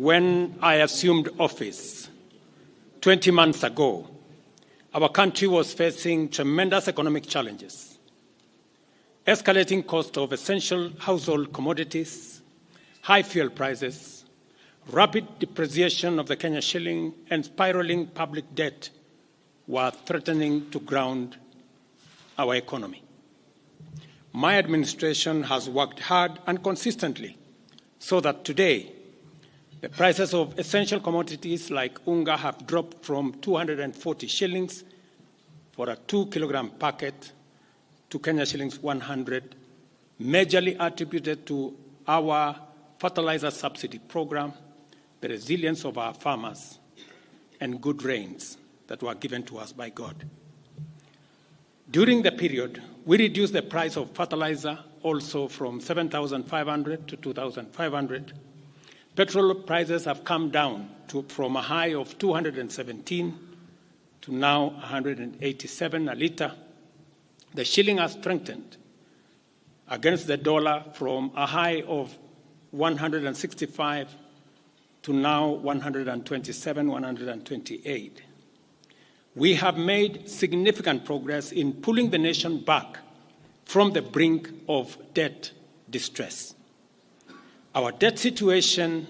when I assumed office 20 months ago, our country was facing tremendous economic challenges, escalating cost of essential household commodities, high fuel prices, rapid depreciation of the Kenya shilling, and spiraling public debt were threatening to ground our economy. My administration has worked hard and consistently so that today the prices of essential commodities like unga have dropped from 240 shillings for a 2-kilogram packet to Kenya shillings 100, majorly attributed to our fertilizer subsidy program, the resilience of our farmers, and good rains that were given to us by God. During the period, we reduced the price of fertilizer also from 7,500 to 2,500. Petrol prices have come down from a high of 217 to now 187 a litre. The shilling has strengthened against the dollar from a high of 165 to now 127, 128. We have made significant progress in pulling the nation back from the brink of debt distress. Our debt situation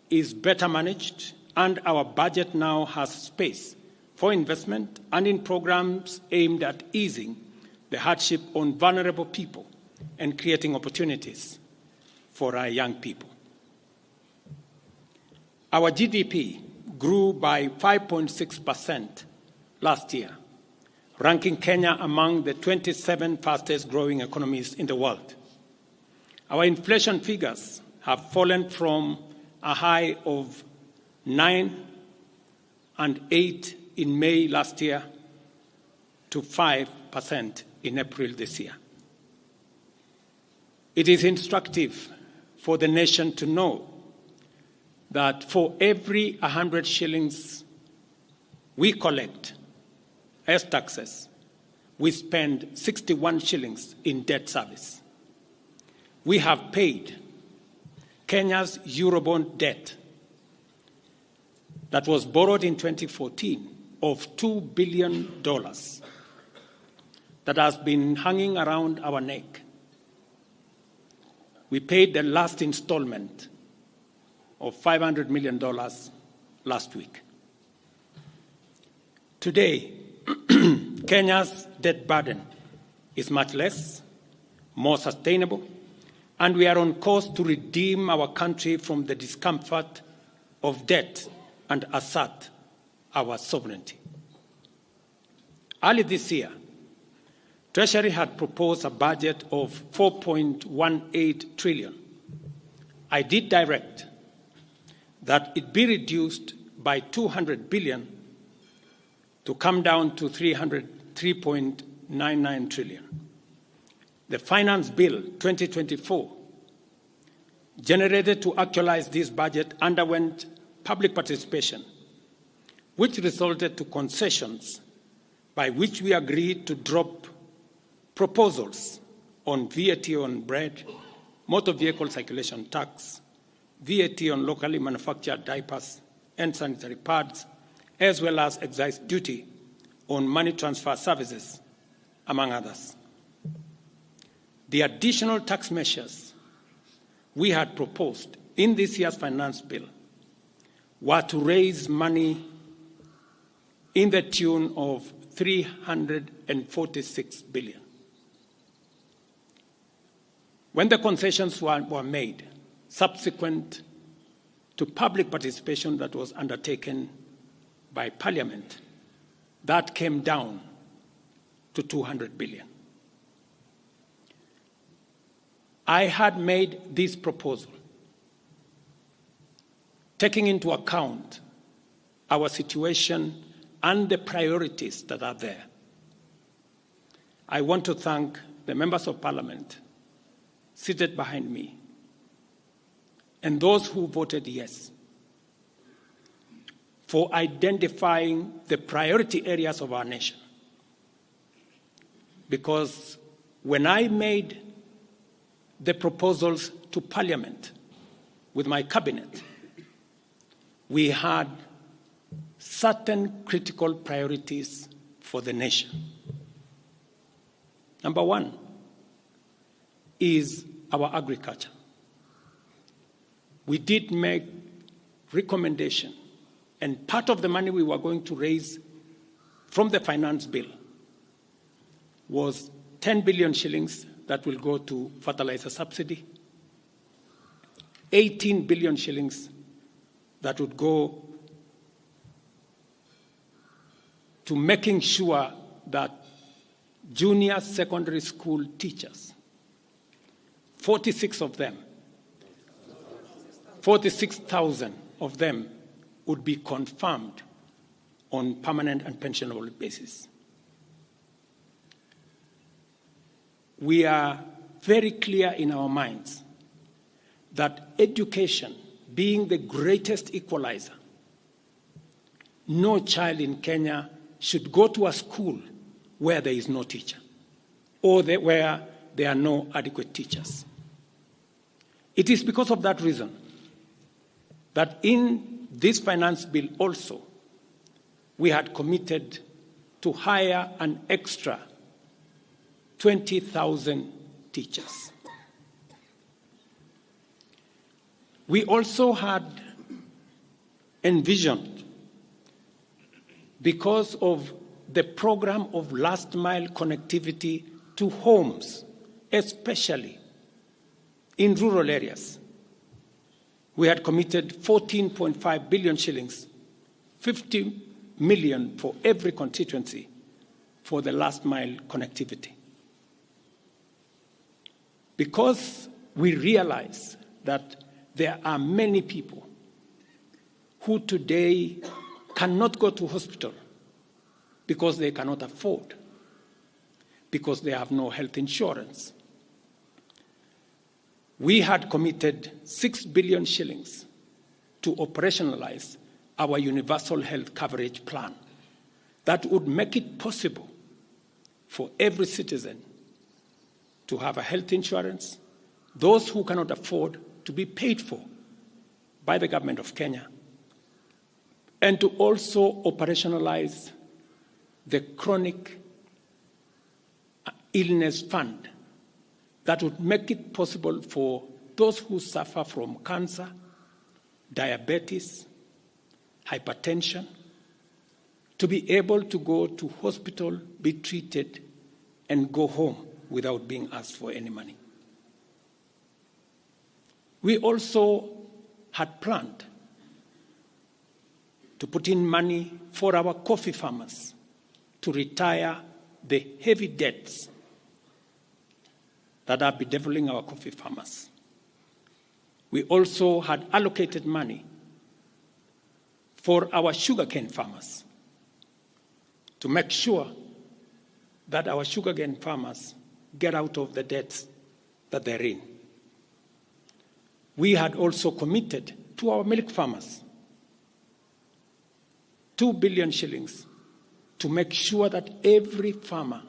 is better managed, and our budget now has space for investment and in programs aimed at easing the hardship on vulnerable people and creating opportunities for our young people. Our GDP grew by 5.6% last year, ranking Kenya among the 27 fastest growing economies in the world. Our inflation figures have fallen from a high of 9 and 8 in May last year to 5% in April this year. It is instructive for the nation to know that for every 100 shillings we collect as taxes, we spend 61 shillings in debt service. We have paid Kenya's Eurobond debt that was borrowed in 2014 of $2 billion that has been hanging around our neck. We paid the last installment of $500 million last week. Today, Kenya's debt burden is much less, more sustainable, and we are on course to redeem our country from the discomfort of debt and assert our sovereignty. Early this year, Treasury had proposed a budget of 4.18 trillion. I did direct that it be reduced by 200 billion to come down to 3.99 trillion. The Finance Bill 2024, generated to actualize this budget, underwent public participation, which resulted to concessions by which we agreed to drop proposals on VAT on bread, motor vehicle circulation tax, VAT on locally manufactured diapers and sanitary pads, as well as excise duty on money transfer services, among others. The additional tax measures we had proposed in this year's finance bill were to raise money in the tune of 346 billion. When the concessions were made, subsequent to public participation that was undertaken by Parliament, that came down to 200 billion. I had made this proposal taking into account our situation and the priorities that are there. I want to thank the members of Parliament seated behind me and those who voted yes for identifying the priority areas of our nation. Because when I made the proposals to Parliament with my cabinet, we had certain critical priorities for the nation. Number one is our agriculture. We did make recommendation, and part of the money we were going to raise from the finance bill was 10 billion shillings that will go to fertilizer subsidy, 18 billion shillings that would go to making sure that junior secondary school teachers, 46,000 of them would be confirmed on permanent and pensionable basis. We are very clear in our minds that education, being the greatest equalizer, no child in Kenya should go to a school where there is no teacher or where there are no adequate teachers. It is because of that reason that in this finance bill also, we had committed to hire an extra 20,000 teachers. We also had envisioned, because of the program of last mile connectivity to homes, especially in rural areas, we had committed 14.5 billion shillings, 50 million for every constituency for the last mile connectivity. Because we realize that there are many people who today cannot go to hospital because they cannot afford, because they have no health insurance. We had committed 6 billion shillings to operationalize our universal health coverage plan that would make it possible for every citizen to have a health insurance, those who cannot afford to be paid for by the government of Kenya, and to also operationalize the chronic illness fund that would make it possible for those who suffer from cancer, diabetes, hypertension, to be able to go to hospital, be treated, and go home without being asked for any money. We also had planned to put in money for our coffee farmers to retire the heavy debts that are bedeviling our coffee farmers. We also had allocated money for our sugarcane farmers to make sure that our sugarcane farmers get out of the debts that they're in. We had also committed to our milk farmers 2 billion shillings to make sure that every farmer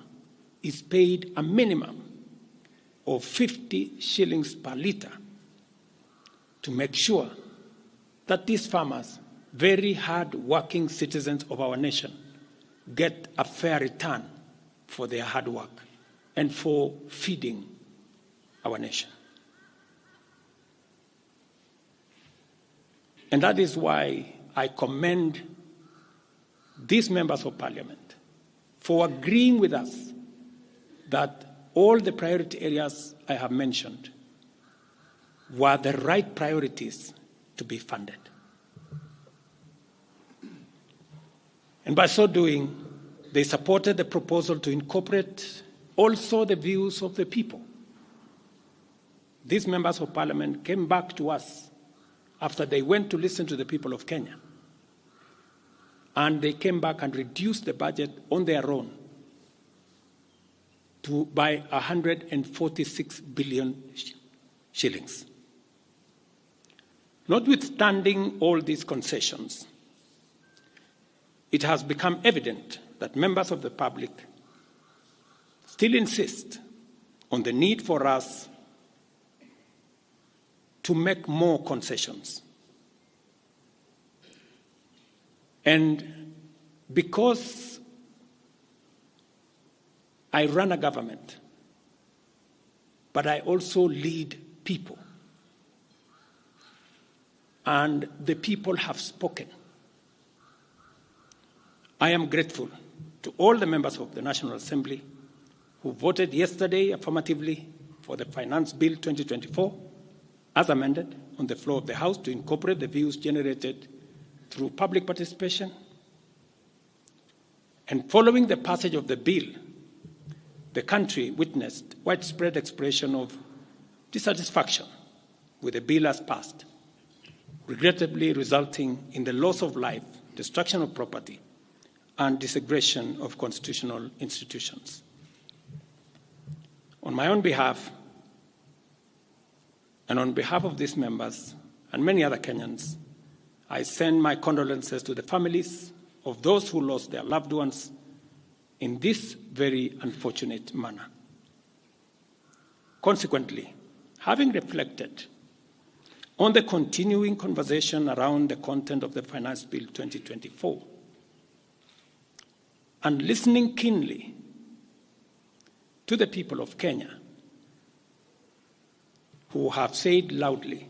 is paid a minimum of 50 shillings per litre, to make sure that these farmers, very hard-working citizens of our nation, get a fair return for their hard work and for feeding our nation. And that is why I commend these members of parliament for agreeing with us that all the priority areas I have mentioned were the right priorities to be funded. And by so doing, they supported the proposal to incorporate also the views of the people. These members of parliament came back to us after they went to listen to the people of Kenya. And they came back and reduced the budget on their own by 146 billion shillings. Notwithstanding all these concessions, it has become evident that members of the public still insist on the need for us to make more concessions. And because I run a government, but I also lead people, and the people have spoken, I am grateful to all the members of the National Assembly who voted yesterday affirmatively for the Finance Bill 2024 as amended on the floor of the House to incorporate the views generated through public participation. And following the passage of the bill, the country witnessed widespread expression of dissatisfaction with the bill as passed, regrettably resulting in the loss of life, destruction of property, and desecration of constitutional institutions. On my own behalf, and on behalf of these members and many other Kenyans, I send my condolences to the families of those who lost their loved ones in this very unfortunate manner. Consequently, having reflected on the continuing conversation around the content of the Finance Bill 2024, and listening keenly to the people of Kenya who have said loudly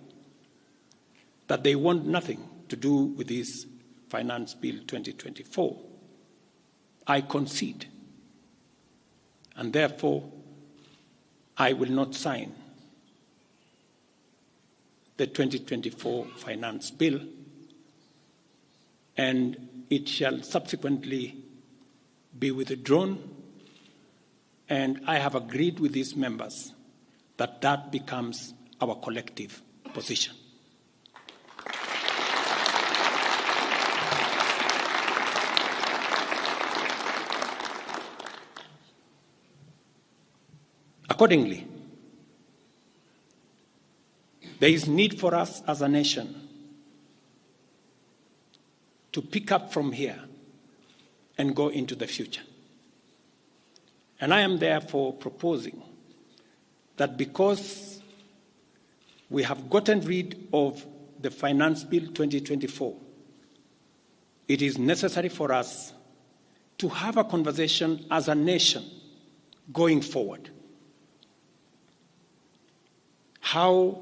that they want nothing to do with this Finance Bill 2024, I concede, and therefore I will not sign the 2024 Finance Bill, and it shall subsequently be withdrawn, and I have agreed with these members that that becomes our collective position. Accordingly, there is need for us as a nation to pick up from here and go into the future. And I am therefore proposing that because we have gotten rid of the Finance Bill 2024, it is necessary for us to have a conversation as a nation going forward. How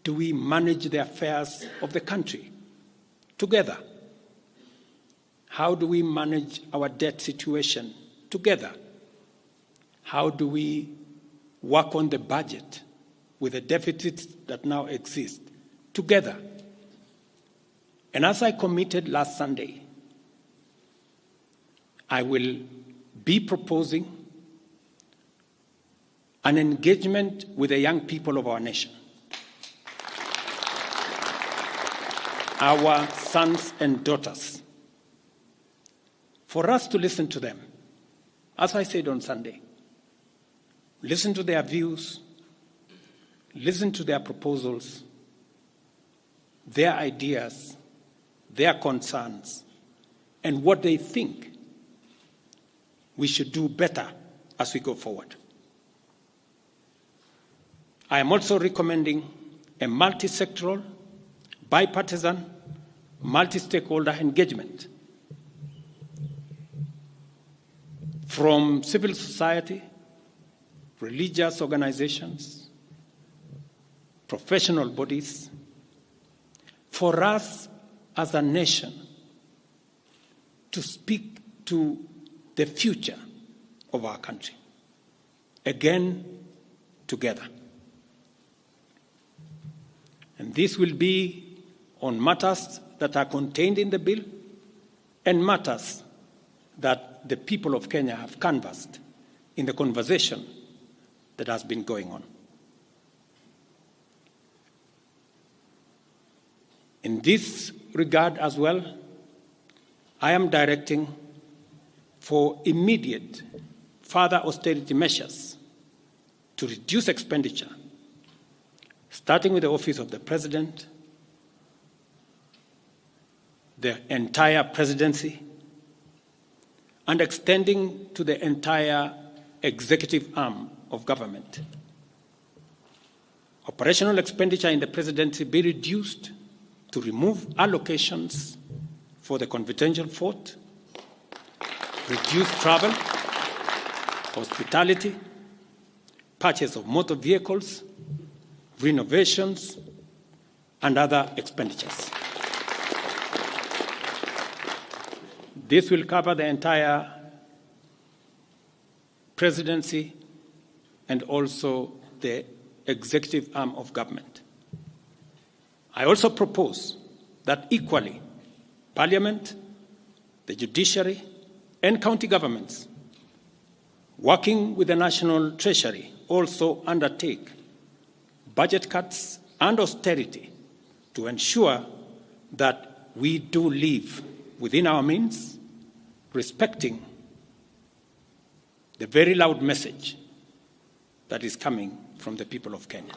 do we manage the affairs of the country together? How do we manage our debt situation together? How do we work on the budget with the deficits that now exist together? And as I committed last Sunday, I will be proposing an engagement with the young people of our nation, our sons and daughters, for us to listen to them. As I said on Sunday, listen to their views, listen to their proposals, their ideas, their concerns, and what they think we should do better as we go forward. I am also recommending a multi-sectoral, bipartisan, multi-stakeholder engagement from civil society, religious organizations, professional bodies, for us as a nation to speak to the future of our country, again, together. And this will be on matters that are contained in the bill and matters that the people of Kenya have canvassed in the conversation that has been going on. In this regard as well, I am directing for immediate further austerity measures to reduce expenditure, starting with the Office of the President, the entire presidency, and extending to the entire executive arm of government. Operational expenditure in the presidency be reduced to remove allocations for the confidential fort, reduced travel, hospitality, purchase of motor vehicles, renovations, and other expenditures. This will cover the entire presidency and also the executive arm of government. I also propose that equally, Parliament, the judiciary, and county governments, working with the National Treasury, also undertake budget cuts and austerity to ensure that we do live within our means, respecting the very loud message that is coming from the people of Kenya.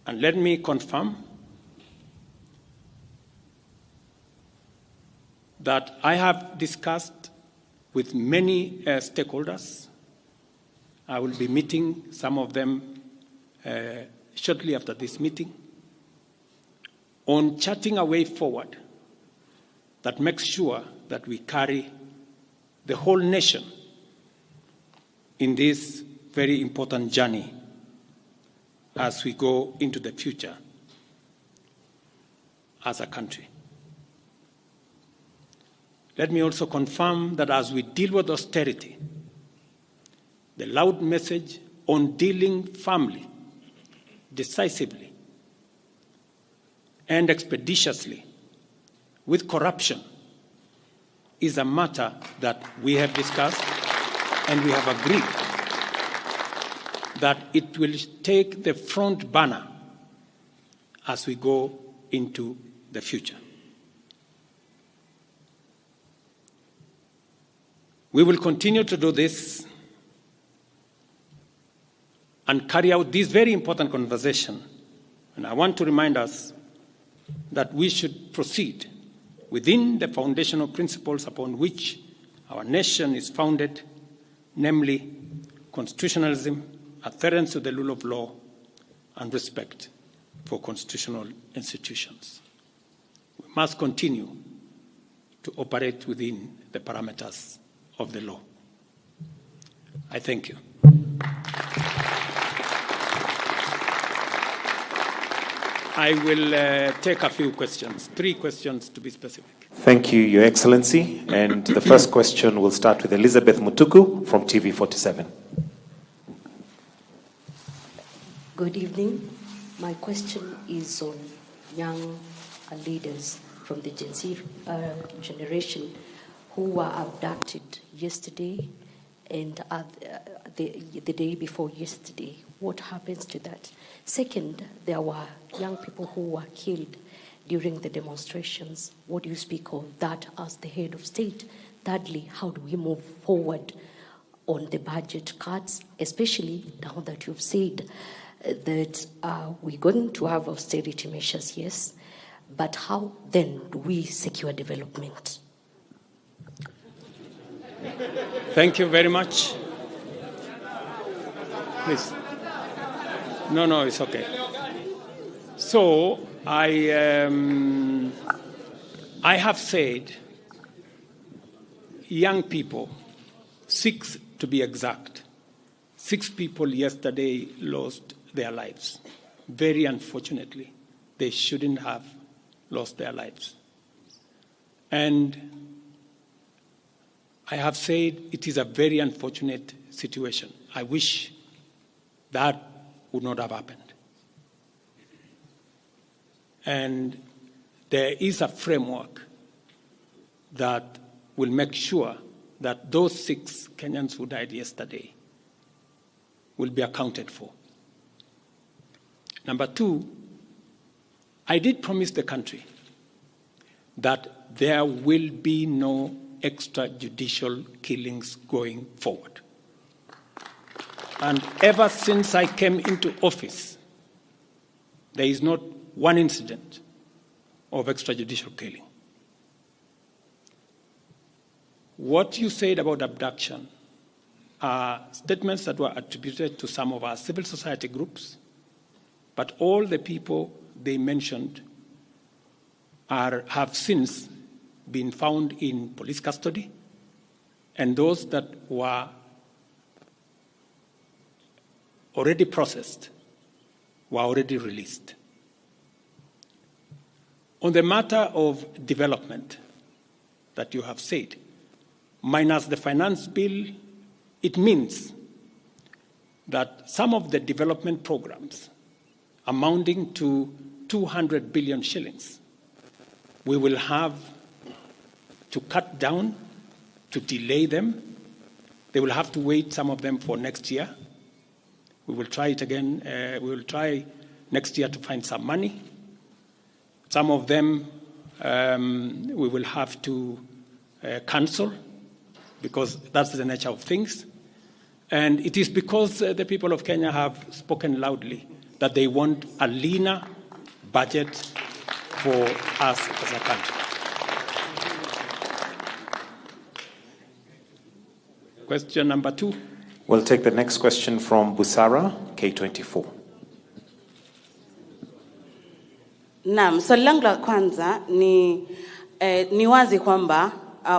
And let me confirm that I have discussed with many stakeholders. I will be meeting some of them shortly after this meeting on charting a way forward that makes sure that we carry the whole nation in this very important journey as we go into the future as a country. Let me also confirm that as we deal with austerity, the loud message on dealing firmly, decisively, and expeditiously with corruption is a matter that we have discussed and we have agreed that it will take the front banner as we go into the future. We will continue to do this and carry out this very important conversation. And I want to remind us that we should proceed within the foundational principles upon which our nation is founded, namely constitutionalism, adherence to the rule of law, and respect for constitutional institutions. We must continue to operate within the parameters of the law. I thank you. I will take a few questions, 3 questions to be specific. Thank you, Your Excellency. And the first question will start with Elizabeth Mutuku from TV47. Good evening. My question is on young leaders from the Gen Z generation who were abducted yesterday and the day before yesterday. What happens to that? Second, there were young people who were killed during the demonstrations. What do you speak of that as the head of state? Thirdly, how do we move forward on the budget cuts, especially now that you've said that we're going to have austerity measures, yes, but how then do we secure development? Thank you very much. Please. No, it's okay. So I have said young people, 6 to be exact, 6 people yesterday lost their lives. Very unfortunately, they shouldn't have lost their lives. And I have said it is a very unfortunate situation. I wish that would not have happened. And there is a framework that will make sure that those 6 Kenyans who died yesterday will be accounted for. Number 2, I did promise the country that there will be no extrajudicial killings going forward. And ever since I came into office, there is not one incident of extrajudicial killing. What you said about abduction are statements that were attributed to some of our civil society groups But all the people they mentioned have since been found in police custody, and those that were already processed were already released. On the matter of development that you have said, minus the finance bill, it means that some of the development programs amounting to 200 billion shillings, we will have to cut down, to delay them. They will have to wait, some of them, for next year. We will try it again. We will try next year to find some money. Some of them we will have to cancel, because that's the nature of things. And it is because the people of Kenya have spoken loudly that they want a leaner budget for us as a country. Question number 2. We'll take the next question from Busara, K24. Naam, swali langu la kwanza ni wazi kwamba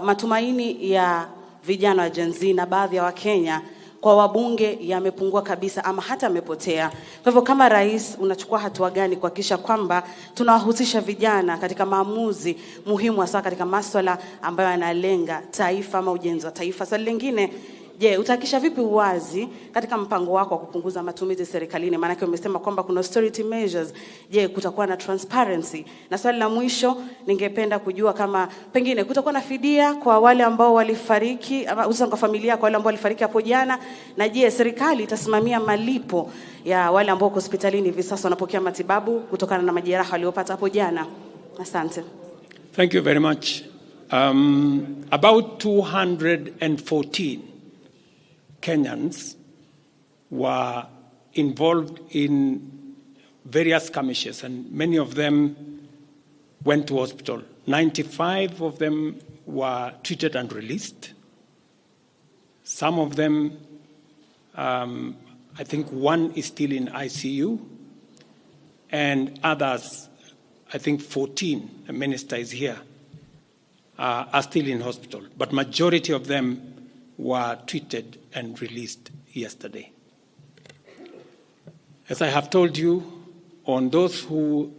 matumaini ya vijana wa Gen Z na baadhi ya Wakenya kwa wabunge yamepungua kabisa ama hata yamepotea. Kwa hivyo kama rais unachukua hatua gani kuhakikisha kwamba tunawahusisha vijana katika maamuzi muhimu hasa katika masuala ambayo yanalenga taifa ama ujenzi wa taifa? Swali lingine, je, utahakikisha vipi uwazi katika mpango wako wa kupunguza matumizi serikalini? Maana yake umesema kwamba kuna austerity measures. Je, kutakuwa na transparency? Na swali la mwisho, ningependa kujua kama pengine kutakuwa na fidia kwa wale ambao walifariki, ama hususan kwa familia kwa wale ambao walifariki hapo jana, na je, serikali itasimamia malipo ya wale ambao hospitalini hivi sasa wanapokea matibabu kutokana na majeraha waliopata hapo jana? Asante. Thank you very much. About 214 Kenyans were involved in various skirmishes, and many of them went to hospital. 95 of them were treated and released. Some of them, I think one is still in ICU, and others, I think 14, the minister is here, are still in hospital. But majority of them were treated and released yesterday. As I have told you, on those who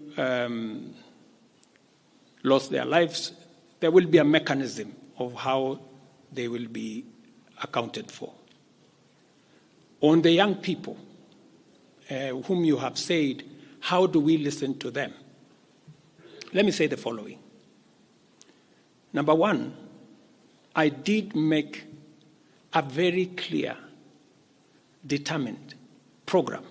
lost their lives, there will be a mechanism of how they will be accounted for. On the young people whom you have said, how do we listen to them? Let me say the following. Number one, I did make a very clear, determined program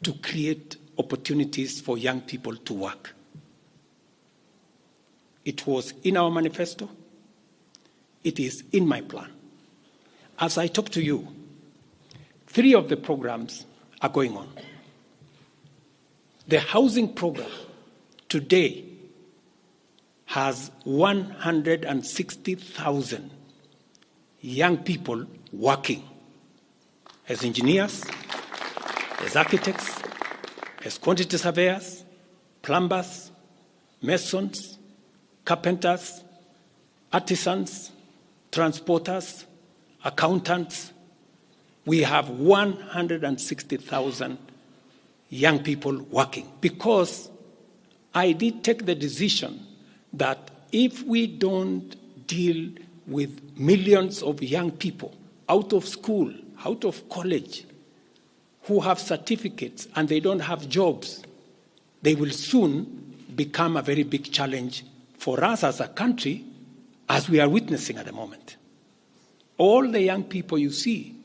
to create opportunities for young people to work. It was in our manifesto. It is in my plan. As I talk to you, 3 of the programs are going on. The housing program today has 160,000 young people working as engineers, as architects, as quantity surveyors, plumbers, masons, carpenters, artisans, transporters, accountants. We have 160,000 young people working, because I did take the decision that if we don't deal with millions of young people out of school, out of college, who have certificates and they don't have jobs, they will soon become a very big challenge for us as a country, as we are witnessing at the moment. All the young people you see,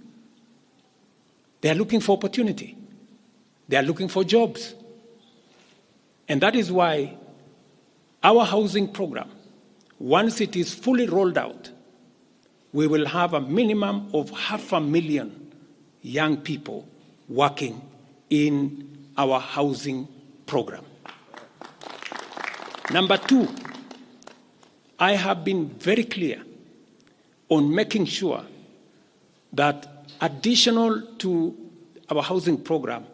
they are looking for opportunity. They are looking for jobs. And that is why our housing program, once it is fully rolled out, we will have a minimum of 500,000 young people working in our housing program. Number 2, I have been very clear on making sure that additional to our housing program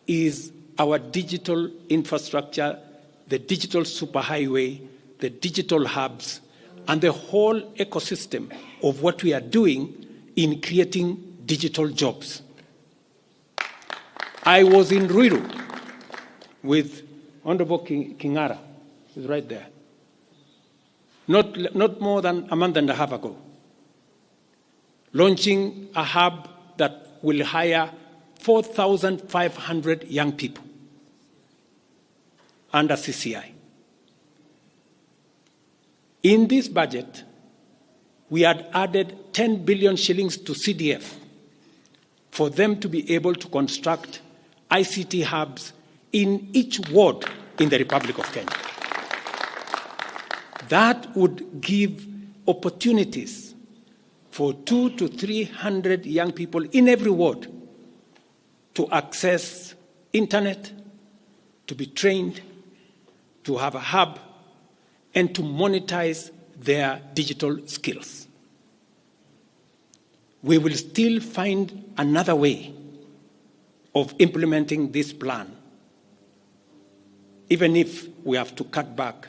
is our digital infrastructure, the digital superhighway, the digital hubs, and the whole ecosystem of what we are doing in creating digital jobs. I was in Ruto with Honorable Kingara, who's right there, not more than a month and a half ago, launching a hub that will hire 4,500 young people under CCI. In this budget, we had added 10 billion shillings to CDF for them to be able to construct ICT hubs in each ward in the Republic of Kenya. That would give opportunities for 200 to 300 young people in every ward to access internet, to be trained, to have a hub, and to monetize their digital skills. We will still find another way of implementing this plan, even if we have to cut back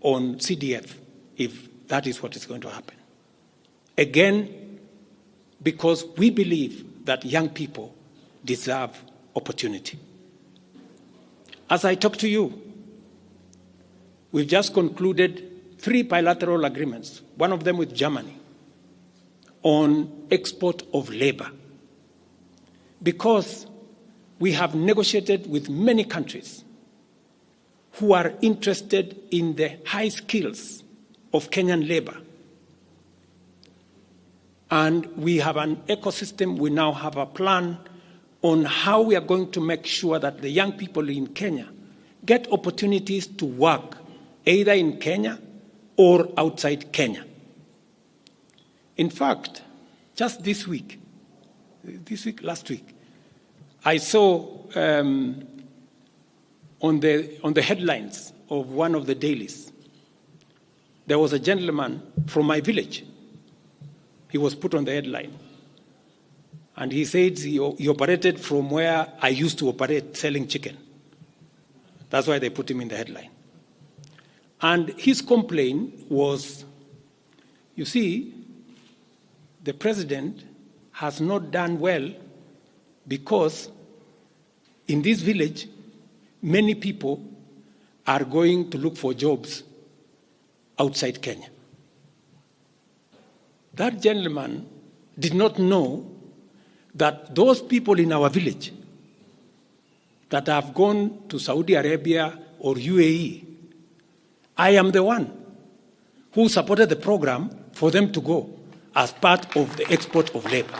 on CDF, if that is what is going to happen. Again, because we believe that young people deserve opportunity. As I talk to you, we've just concluded 3 bilateral agreements, one of them with Germany, on export of labor. Because we have negotiated with many countries who are interested in the high skills of Kenyan labor. And we have an ecosystem, we now have a plan on how we are going to make sure that the young people in Kenya get opportunities to work either in Kenya or outside Kenya. In fact, just last week, I saw on the headlines of one of the dailies, there was a gentleman from my village. He was put on the headline. And he said he operated from where I used to operate, selling chicken. That's why they put him in the headline. And his complaint was, you see, the president has not done well because in this village, many people are going to look for jobs outside Kenya. That gentleman did not know that those people in our village that have gone to Saudi Arabia or UAE, I am the one who supported the program for them to go as part of the export of labor.